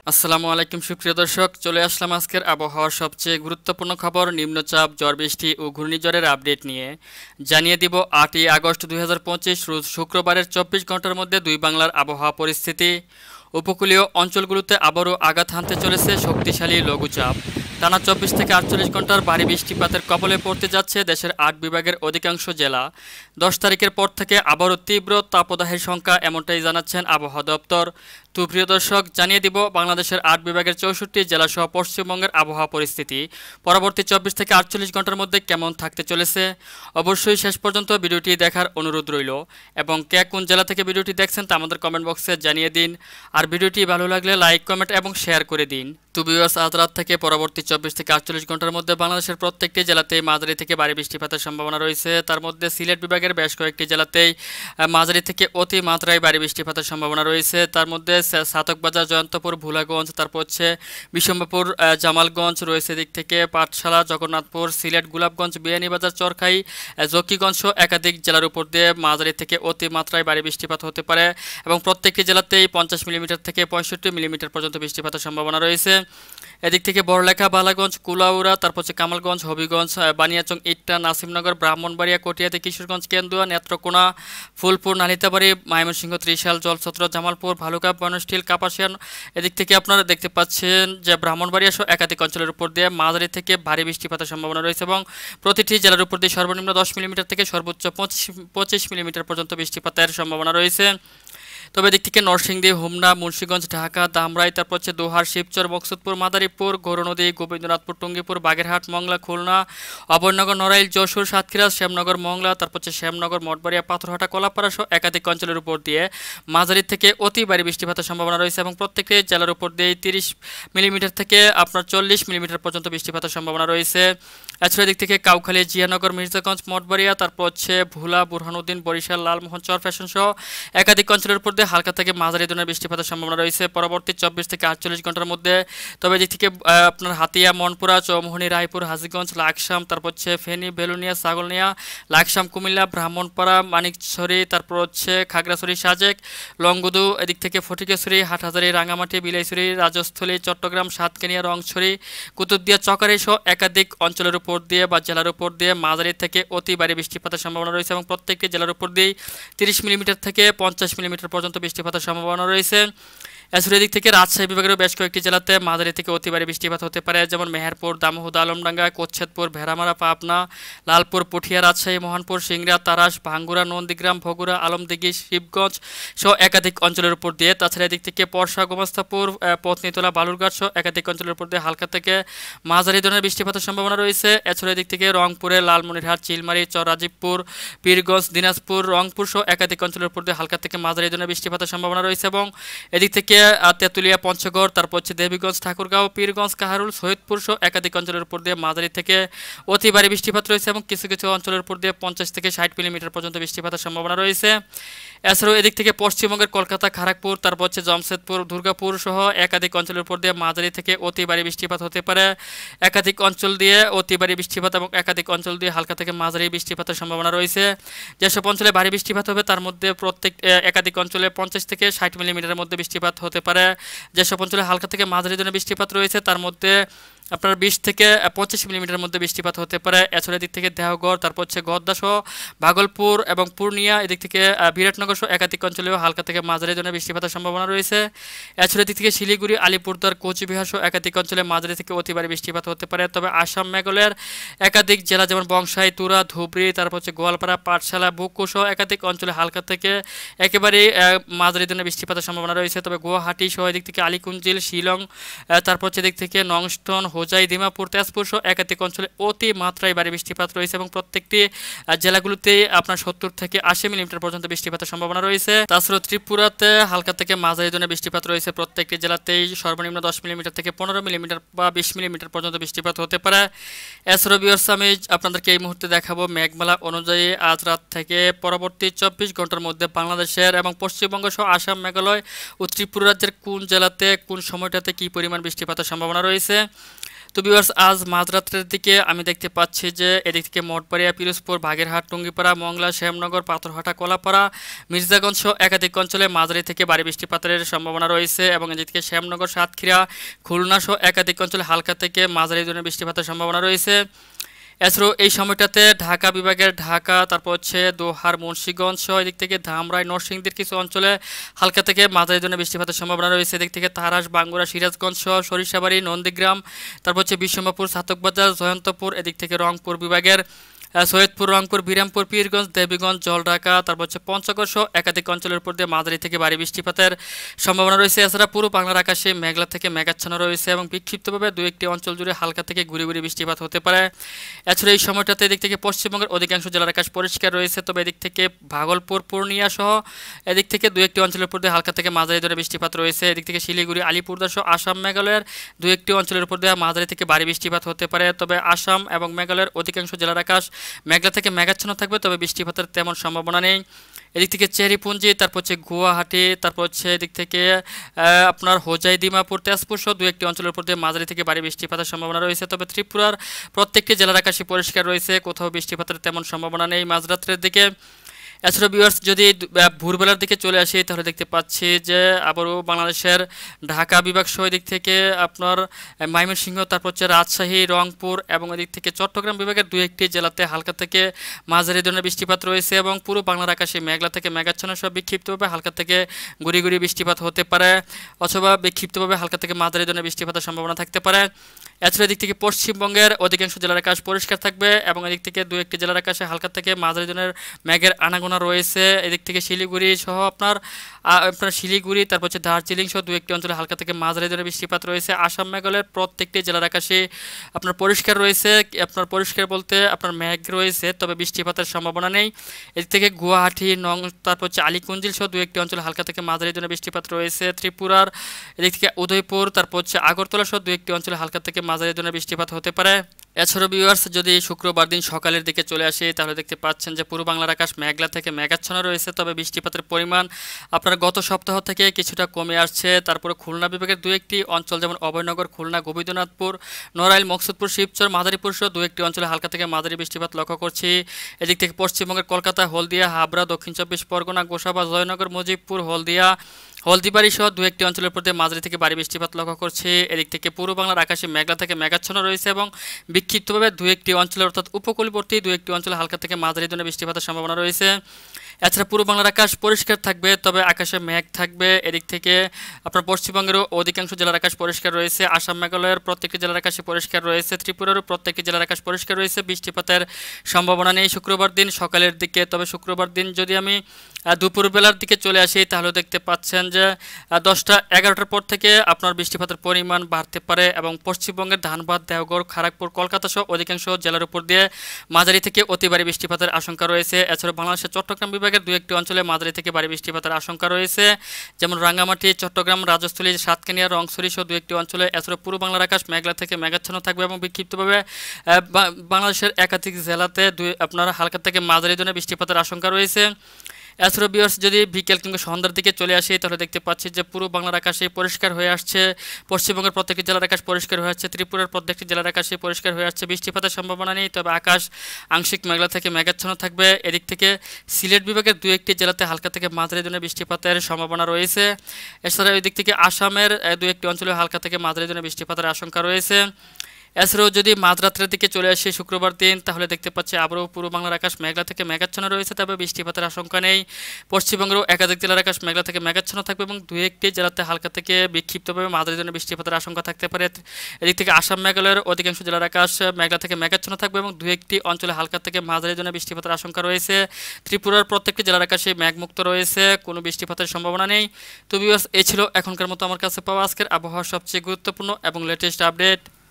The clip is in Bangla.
আসসালামু আলাইকুম সুপ্রিয় দর্শক, চলে আসলাম আজকের আবহাওয়ার সবচেয়ে গুরুত্বপূর্ণ খবর নিম্নচাপ, ঝড় বৃষ্টি ও ঘূর্ণিঝড়ের আপডেট নিয়ে। জানিয়ে দিব 8ই আগস্ট 2025 রোজ শুক্রবারের 24 ঘন্টার মধ্যে দুই বাংলার আবহাওয়া পরিস্থিতি। উপকূলীয় অঞ্চলগুলোতে আবারও আঘাত হানতে চলেছে শক্তিশালী লঘুচাপ। টানা 24 থেকে 48 ঘন্টার ভারী বৃষ্টিপাতের কবলে পড়তে যাচ্ছে দেশের 8 বিভাগের অধিকাংশ জেলা। 10 তারিখের পর থেকে আবারও তীব্র তাপদাহের সংখ্যা, এমনটাই জানাচ্ছেন আবহাওয়া দপ্তর। তো প্রিয় দর্শক, জানিয়ে দিব বাংলাদেশের 8 বিভাগের 64 জেলাসহ পশ্চিমবঙ্গের আবহাওয়া পরিস্থিতি পরবর্তী 24 থেকে 48 ঘন্টার মধ্যে কেমন থাকতে চলেছে। অবশ্যই শেষ পর্যন্ত ভিডিওটি দেখার অনুরোধ রইল এবং কে কোন জেলা থেকে ভিডিওটি দেখছেন তা আমাদের কমেন্ট বক্সে জানিয়ে দিন। আর ভিডিওটি ভালো লাগলে লাইক, কমেন্ট এবং শেয়ার করে দিন। তো ভিউয়ার্স, আজ রাত থেকে পরবর্তী 24 থেকে 48 ঘন্টার মধ্যে বাংলাদেশের প্রত্যেকটি জেলাতেই মাঝারি থেকে ভারী বৃষ্টিপাতের সম্ভাবনা রয়েছে। তার মধ্যে সিলেট বিভাগের বেশ কয়েকটি জেলাতেই মাঝারি থেকে অতি মাত্রায় ভারী বৃষ্টিপাতের সম্ভাবনা রয়েছে। তার মধ্যে সাতকবাজার, জয়ন্তপুর, ভোলাগঞ্জ, তারপর হচ্ছে বিশম্বপুর, জামালগঞ্জ রয়েছে দিক থেকে, পাঠশালা, জগন্নাথপুর, সিলেট, গোলাপগঞ্জ, বিয়ানীবাজার, চরখাই, জকিগঞ্জ সহ একাধিক জেলার উপর দিয়ে মাঝারি থেকে অতি মাত্রায় ভারী বৃষ্টিপাত হতে পারে এবং প্রত্যেকটি জেলাতেই 50 মিলিমিটার থেকে 65 মিলিমিটার পর্যন্ত বৃষ্টিপাতের সম্ভাবনা রয়েছে। এদিক থেকে বড়লেখা, বালাগঞ্জ, কুলাউড়া, তারপর হচ্ছে কামালগঞ্জ, হবিগঞ্জ, বানিয়াচং, ইট্টা, নাসিমনগর, ব্রাহ্মণবাড়িয়া, কটিয়াদি, কিশোরগঞ্জ, কেন্দুয়া, নেত্রকোনা, ফুলপুর, নালিতাবাড়ি, ময়মনসিংহ, ত্রিশাল, জলছত্র, জামালপুর, ভালুকা, বনস্টিল, কাপাসিয়ান। এদিক থেকে আপনারা দেখতে পাচ্ছেন যে ব্রাহ্মণবাড়িয়া সহ একাধিক অঞ্চলের উপর দিয়ে মাঝারি থেকে ভারী বৃষ্টিপাতের সম্ভাবনা রয়েছে এবং প্রতিটি জেলার উপর দিয়ে সর্বনিম্ন 10 মিলিমিটার থেকে সর্বোচ্চ 25 মিলিমিটার পর্যন্ত বৃষ্টিপাতের সম্ভাবনা রয়েছে। তবে দিক থেকে নরসিংদী, হোমনা, মুন্সিগঞ্জ, ঢাকা, ধামরাই, তারপর হচ্ছে দোহার, শিবচর, মকসুদপুর, মাদারীপুর, গৌরনদী, গোবিন্দনাথপুর, টুঙ্গিপুর, বাগেরহাট, মংলা, খুলনা, অভয়নগর, নড়াইল, যশোর, সাতক্ষীরা, শ্যামনগর, মংলা, তারপর হচ্ছে শ্যামনগর, মঠবাড়িয়া, পাথরহাটা, কলাপাড়া সহ একাধিক অঞ্চলের উপর দিয়ে মাঝারি থেকে অতি ভারী বৃষ্টিপাতের সম্ভাবনা রয়েছে এবং প্রত্যেকটি জেলার উপর দিয়ে 30 মিলিমিটার থেকে আপনার 40 মিলিমিটার পর্যন্ত বৃষ্টিপাতের সম্ভাবনা রয়েছে। এছাড়া দিক থেকে কাউখালী, জিয়ানগর, মির্জাগঞ্জ, মঠবাড়িয়া, তারপর হচ্ছে ভোলা, বুরহানুদ্দিন, বরিশাল, লালমোহন, চরফ্যাশন সহ একাধিক অঞ্চলের উপর দিয়ে হালকা থেকে মাঝারি ধরনের বৃষ্টিপাতের সম্ভাবনা রয়েছে পরবর্তী 24 থেকে 48 ঘন্টার মধ্যে। তবে দিক থেকে আপনার হাতিয়া, মনপুরা, চৌমোহনী, রায়পুর, হাজীগঞ্জ, লাকসাম, তারপর হচ্ছে ফেনী, বেলুনিয়া, ছাগলনিয়া, লাকসাম, কুমিল্লা, ব্রাহ্মণপাড়া, মানিকছড়ি, তারপর হচ্ছে খাগড়াছড়ি, সাজেক, লংগদু, এদিক থেকে ফটিকেশ্বরী, হাটহাজারী, রাঙামাটি, বিলাইছড়ি, রাজস্থলী, চট্টগ্রাম, সাতকানিয়া, রংছড়ি, কুতুবদিয়া, চকারি সহ একাধিক অঞ্চলের উপর দিয়ে বা জেলার উপর দিয়ে মাঝারি থেকে অতি ভারী বৃষ্টিপাতের সম্ভাবনা রয়েছে এবং প্রত্যেকটি জেলার উপর দিয়েই 30 মিলিমিটার থেকে 50 মিলিমিটার পর্যন্ত বৃষ্টিপাতের সম্ভাবনা রয়েছে। এছাড়া দিক থেকে রাজশাহী বিভাগের বেশ কয়েকটি জেলাতে মাঝারি থেকে অতি ভারী বৃষ্টিপাত হতে পারে, যেমন মেহেরপুর, দামোহদা, আলমডাঙ্গা, কোচ্ছেদপুর, ভেড়ামারা, পাবনা, লালপুর, পুঠিয়া, রাজশাহী, মোহনপুর, সিংড়া, তারাস, ভাঙ্গুরা, নন্দীগ্রাম, ভগুড়া, আলমদিঘি, শিবগঞ্জ সহ একাধিক অঞ্চলের উপর দিয়ে। তাছাড়া এদিক থেকে পরশা, গোমস্তাপুর, পত্নীতলা, বালুরঘাট সহ একাধিক অঞ্চলের উপর দিয়ে হালকা থেকে মাঝারি ধরনের বৃষ্টিপাতের সম্ভাবনা রয়েছে। এছাড়া এদিক থেকে রংপুরে, লালমনিরহাট, চিলমারি, রাজীবপুর, পীরগঞ্জ, দিনাজপুর, রংপুর সহ একাধিক অঞ্চলের উপর দিয়ে হালকা থেকে মাঝারি ধরনের বৃষ্টিপাতের সম্ভাবনা রয়েছে এবং এদিক থেকে তেঁতুলিয়া, পঞ্চগড়, তারপর হচ্ছে দেবীগঞ্জ, ঠাকুরগাঁও, পীরগঞ্জ, কাহারুল, সৈয়দপুর সহ একাধিক অঞ্চলের উপর দিয়ে মাঝারি থেকে অতি ভারী বৃষ্টিপাত রয়েছে এবং কিছু কিছু অঞ্চলের উপর দিয়ে 50 থেকে 60 মিলিমিটার পর্যন্ত বৃষ্টিপাতের সম্ভাবনা রয়েছে। এছাড়াও এদিক থেকে পশ্চিমবঙ্গের কলকাতা, খড়গপুর, তারপর হচ্ছে জামশেদপুর, দুর্গাপুর সহ একাধিক অঞ্চলের উপর দিয়ে মাঝারি থেকে অতি ভারী বৃষ্টিপাত হতে পারে। একাধিক অঞ্চল দিয়ে অতি ভারী বৃষ্টিপাত এবং একাধিক অঞ্চল দিয়ে হালকা থেকে মাঝারি বৃষ্টিপাতের সম্ভাবনা রয়েছে। যেসব অঞ্চলে ভারী বৃষ্টিপাত হবে তার মধ্যে একাধিক অঞ্চলে 50 থেকে 60 মিলিমিটারের মধ্যে বৃষ্টিপাত হতে পারে। যেসব অঞ্চলে হালকা থেকে মাঝারি ধরনের বৃষ্টিপাত রয়েছে তার মধ্যে আপনার 20 থেকে 25 মিলিমিটার মধ্যে বৃষ্টিপাত হতে পারে। এছাড়া এদিক থেকে দেওঘর, তারপর হচ্ছে গদ্দা সহ ভাগলপুর এবং পূর্ণিয়া, এদিক থেকে বিরাটনগর সহ একাধিক অঞ্চলেও হালকা থেকে মাঝারি ধরনের বৃষ্টিপাতের সম্ভাবনা রয়েছে। এছাড়া এদিক থেকে শিলিগুড়ি, আলিপুরদুয়ার, কোচবিহার সহ একাধিক অঞ্চলে মাঝারি থেকে অতি ভারী বৃষ্টিপাত হতে পারে। তবে আসাম, মেঘালয়ের একাধিক জেলা যেমন বংশাই, তুরা, ধুবড়ী, তারপর হচ্ছে গোয়ালপাড়া, পাঠশালা, বুকু সহ একাধিক অঞ্চলে হালকা থেকে একেবারেই মাঝারি ধরনের বৃষ্টিপাতের সম্ভাবনা রয়েছে। তবে গুয়াহাটি সহ এদিক থেকে আলিকুঞ্জিল, শিলং, তারপর হচ্ছে এদিক থেকে নংস্টন, হোজাই, দিমাপুর, তেজপুর সহ একাধিক অঞ্চলে অতি মাত্রায় ভারী বৃষ্টিপাত রয়েছে এবং প্রত্যেকটি জেলাগুলোতে আপনার 70 থেকে 80 মিলিমিটার পর্যন্ত বৃষ্টিপাতের সম্ভাবনা রয়েছে। তাছাড়াও ত্রিপুরাতে হালকা থেকে মাঝারি ধরনের বৃষ্টিপাত রয়েছে। প্রত্যেকটি জেলাতেই সর্বনিম্ন 10 মিলিমিটার থেকে 15 মিলিমিটার বা 20 মিলিমিটার পর্যন্ত বৃষ্টিপাত হতে পারে। এছাড়াও ভিউয়ার্স, আমি আপনাদেরকে এই মুহূর্তে দেখাবো মেঘমালা অনুযায়ী আজ রাত থেকে পরবর্তী 24 ঘন্টার মধ্যে বাংলাদেশের এবং পশ্চিমবঙ্গ সহ আসাম, মেঘালয় ও ত্রিপুরা রাজ্যের কোন জেলাতে কোন সময়টাতে কী পরিমাণ বৃষ্টিপাতের সম্ভাবনা রয়েছে। তো ভিউয়ার্স আজ মাঝরাতের দিকে আমি দেখতে পাচ্ছি যে এদিক থেকে মঠবাড়িয়া, পিরোজপুর, বাগেরহাট, টুঙ্গিপাড়া, মংলা, শ্যামনগর, পাথরঘাটা, কলাপাড়া, মির্জাগঞ্জ সহ একাধিক অঞ্চলে মাঝারি থেকে ভারী বৃষ্টিপাতের সম্ভাবনা রয়েছে এবং এদিক থেকে শ্যামনগর, সাতক্ষীরা, খুলনা সহ একাধিক অঞ্চলে হালকা থেকে মাঝারি ধরনের বৃষ্টিপাতের সম্ভাবনা রয়েছে। এছাড়াও এই সময়টাতে ঢাকা বিভাগের ঢাকা, তারপর হচ্ছে দোহার, মুন্সিগঞ্জ সহ এদিক থেকে ধামরাই, নরসিংদীর কিছু অঞ্চলে হালকা থেকে মাঝারি ধরনের বৃষ্টিপাতের সম্ভাবনা রয়েছে। এদিক থেকে তারাস, বাঙ্গুরা, সিরাজগঞ্জ সহ সরিষাবাড়ি, নন্দীগ্রাম, তারপর হচ্ছে বিশ্বম্ভরপুর, ছাতকবাজার, জয়ন্তপুর, এদিক থেকে রংপুর বিভাগের সৈয়দপুর, রংপুর, বিরামপুর, পীরগঞ্জ, দেবীগঞ্জ, জলঢাকা, তারপর হচ্ছে পঞ্চগড় সহ একাধিক অঞ্চলের উপর দিয়ে মাঝারি থেকে ভারী বৃষ্টিপাতের সম্ভাবনা রয়েছে। এছাড়া পুরো বাংলার আকাশে মেঘলা থেকে মেঘাচ্ছন্ন রয়েছে এবং বিক্ষিপ্তভাবে দু একটি অঞ্চল জুড়ে হালকা থেকে ঘুরে ঘুরে বৃষ্টিপাত হতে পারে। এছাড়া এই সময়টাতে এদিক থেকে পশ্চিমবঙ্গের অধিকাংশ জেলার আকাশ পরিষ্কার রয়েছে, তবে এদিক থেকে ভাগলপুর, পূর্ণিয়া সহ এদিক থেকে দু একটি অঞ্চলের উপর দিয়ে হালকা থেকে মাঝারি ধরে বৃষ্টিপাত রয়েছে। এদিক থেকে শিলিগুড়ি, আলিপুরদুয়ার সহ আসাম, মেঘালয়ের দু একটি অঞ্চলের উপর দিয়ে মাঝারি থেকে ভারী বৃষ্টিপাত হতে পারে। তবে আসাম এবং মেঘালয়ের অধিকাংশ জেলার আকাশ মেঘলা থেকে মেঘাচ্ছন্ন থাকবে, তবে বৃষ্টিপাতের তেমন সম্ভাবনা নেই। এদিক থেকে চেরিপুঞ্জি, তারপর হচ্ছে গুয়াহাটি, তারপর হচ্ছে এদিক থেকে আপনার হোজাই, দিমাপুর, তেজপুর সহ দু একটি অঞ্চলের উপর দিয়ে মাঝারি থেকে ভারী বৃষ্টিপাতের সম্ভাবনা রয়েছে। তবে ত্রিপুরার প্রত্যেকটি জেলার আকাশে পরিষ্কার রয়েছে, কোথাও বৃষ্টিপাতের তেমন সম্ভাবনা নেই মাঝরাত্রের দিকে। এছাড়া ভিউয়ার্স যদি ভোরবেলার দিকে চলে আসি তাহলে দেখতে পাচ্ছি যে আবারও বাংলাদেশের ঢাকা বিভাগ সহ দিক থেকে আপনার ময়মনসিংহ, তারপর হচ্ছে রাজশাহী, রংপুর এবং এদিক থেকে চট্টগ্রাম বিভাগের দু একটি জেলাতে হালকা থেকে মাঝারি ধরনের বৃষ্টিপাত রয়েছে এবং পুরো বাংলার আকাশে মেঘলা থেকে মেঘাচ্ছন্ন সহ বিক্ষিপ্তভাবে হালকা থেকে গুড়ি গুড়ি বৃষ্টিপাত হতে পারে অথবা বিক্ষিপ্তভাবে হালকা থেকে মাঝারি ধরনের বৃষ্টিপাতের সম্ভাবনা থাকতে পারে। এছাড়া এদিক থেকে পশ্চিমবঙ্গের অধিকাংশ জেলার আকাশ পরিষ্কার থাকবে এবং এদিক থেকে দু একটি জেলার আকাশে হালকা থেকে মাঝারি ধরনের মেঘের আনাগোনা রয়েছে। এদিক থেকে শিলিগুড়ি সহ আপনার শিলিগুড়ি, তারপর হচ্ছে দার্জিলিং সহ দু একটি অঞ্চলে হালকা থেকে মাঝারি ধরনের বৃষ্টিপাত রয়েছে। আসাম, মেঘালয়ের প্রত্যেকটি জেলার আকাশে আপনার পরিষ্কার রয়েছে, আপনার পরিষ্কার বলতে আপনার মেঘ রয়েছে, তবে বৃষ্টিপাতের সম্ভাবনা নেই। এদিক থেকে গুয়াহাটি, তারপর হচ্ছে আলিকুঞ্জিল সহ দু একটি অঞ্চলে হালকা থেকে মাঝারি ধরনের বৃষ্টিপাত রয়েছে। ত্রিপুরার এদিক থেকে উদয়পুর, তারপর হচ্ছে আগরতলা সহ দু একটি অঞ্চলে হালকা থেকে মাঝারি ধরনের বৃষ্টিপাত হতে পারে। এছাড়াও ভিউয়ার্স যদি শুক্রবার দিন সকালের দিকে চলে আসি তাহলে দেখতে পাচ্ছেন যে পুরো বাংলার আকাশ মেঘলা থেকে মেঘাচ্ছন্ন রয়েছে, তবে বৃষ্টিপাতের পরিমাণ আপনার গত সপ্তাহ থেকে কিছুটা কমে আসছে। তারপরে খুলনা বিভাগের দু একটি অঞ্চল যেমন অভয়নগর, খুলনা, গোবিন্দনাথপুর, নড়াইল, মকসুদপুর, শিবচর, মাদারীপুর সহ দু একটি অঞ্চলে হালকা থেকে মাঝারি বৃষ্টিপাত লক্ষ্য করছি। এদিক থেকে পশ্চিমবঙ্গের কলকাতা, হলদিয়া, হাবড়া, দক্ষিণ চব্বিশ পরগনা, গোসাবা, জয়নগর, মুজিবপুর, হলদিবাড়ি সহ দু একটি অঞ্চলের প্রতি মাঝারি থেকে ভারী বৃষ্টিপাত লক্ষ্য করছি। এদিক থেকে পূর্ব বাংলার আকাশে মেঘলা থেকে মেঘাচ্ছন্ন রয়েছে এবং বিক্ষিপ্তভাবে দু একটি অঞ্চলে অর্থাৎ উপকূলবর্তী দু একটি অঞ্চলে হালকা থেকে মাঝারি ধরনের বৃষ্টিপাতের সম্ভাবনা রয়েছে। এছাড়া পুরো বাংলার আকাশ পরিষ্কার থাকবে, তবে আকাশে মেঘ থাকবে। এদিক থেকে আপনার পশ্চিমবঙ্গেরও অধিকাংশ জেলার আকাশ পরিষ্কার রয়েছে, আসাম, মেঘালয়ের প্রত্যেকটি জেলার আকাশে পরিষ্কার রয়েছে, ত্রিপুরারও প্রত্যেকটি জেলার আকাশ পরিষ্কার রয়েছে। বৃষ্টিপাতের সম্ভাবনা নেই শুক্রবার দিন সকালের দিকে। তবে শুক্রবার দিন যদি আমি দুপুরবেলার দিকে চলে আসি তাহলে দেখতে পাচ্ছেন যে 10টা-11টার পর থেকে আপনার বৃষ্টিপাতের পরিমাণ বাড়তে পারে এবং পশ্চিমবঙ্গের ধানবাদ, দেওঘর, খড়গপুর, কলকাতা সহ অধিকাংশ জেলার উপর দিয়ে মাঝারি থেকে অতি ভারী বৃষ্টিপাতের আশঙ্কা রয়েছে। এছাড়াও বাংলাদেশের চট্টগ্রাম বিভাগের দু একটি অঞ্চলে মাঝারি থেকে ভারী বৃষ্টিপাতের আশঙ্কা রয়েছে, যেমন রাঙ্গামাটি, চট্টগ্রাম, রাজস্থলী, সাতকানিয়া, রংছড়ি সহ দু একটি অঞ্চলে। এছাড়াও পুরো বাংলার আকাশ মেঘলা থেকে মেঘাচ্ছন্ন থাকবে এবং বিক্ষিপ্তভাবে বাংলাদেশের একাধিক জেলাতে আপনার হালকা থেকে মাঝারি ধরনের বৃষ্টিপাতের আশঙ্কা রয়েছে। এছাড়াও ভিউয়ার্স যদি বিকেল কিংবা সন্ধ্যার দিকে চলে আসি তাহলে দেখতে পাচ্ছি যে পুরো বাংলার আকাশে পরিষ্কার হয়ে আসছে, পশ্চিমবঙ্গের প্রত্যেকটি জেলার আকাশ পরিষ্কার হয়ে আসছে, ত্রিপুরার প্রত্যেকটি জেলার আকাশে পরিষ্কার হয়ে আসছে। বৃষ্টিপাতের সম্ভাবনা নেই, তবে আকাশ আংশিক মেঘলা থেকে মেঘাচ্ছন্ন থাকবে। এদিক থেকে সিলেট বিভাগের দু একটি জেলাতে হালকা থেকে মাঝারি ধরনের বৃষ্টিপাতের সম্ভাবনা রয়েছে। এছাড়াও এদিক থেকে আসামের দু একটি অঞ্চলে হালকা থেকে মাঝারি ধরনের বৃষ্টিপাতের আশঙ্কা রয়েছে। এছাড়াও যদি মাঝরাত্রের দিকে চলে আসি শুক্রবার দিন তাহলে দেখতে পাচ্ছি আবারও পুরো বাংলার আকাশ মেঘলা থেকে মেঘাচ্ছন্ন রয়েছে, তবে বৃষ্টিপাতের আশঙ্কা নেই। পশ্চিমবঙ্গেরও একাধিক জেলার আকাশ মেঘলা থেকে মেঘাচ্ছন্ন থাকবে এবং দু একটি জেলাতে হালকা থেকে বিক্ষিপ্তভাবে মাঝারি ধরনের বৃষ্টিপাতের আশঙ্কা থাকতে পারে। এদিক থেকে আসাম, মেঘালয়ের অধিকাংশ জেলার আকাশ মেঘলা থেকে মেঘাচ্ছন্ন থাকবে এবং দু একটি অঞ্চলে হালকা থেকে মাঝারি ধরনের বৃষ্টিপাতের আশঙ্কা রয়েছে। ত্রিপুরার প্রত্যেকটি জেলার আকাশে মেঘমুক্ত রয়েছে, কোনো বৃষ্টিপাতের সম্ভাবনা নেই। তো ভিউয়ার্স এই ছিল এখনকার মতো আমার কাছে পাওয়া আজকের আবহাওয়ার সবচেয়ে গুরুত্বপূর্ণ এবং লেটেস্ট আপডেট।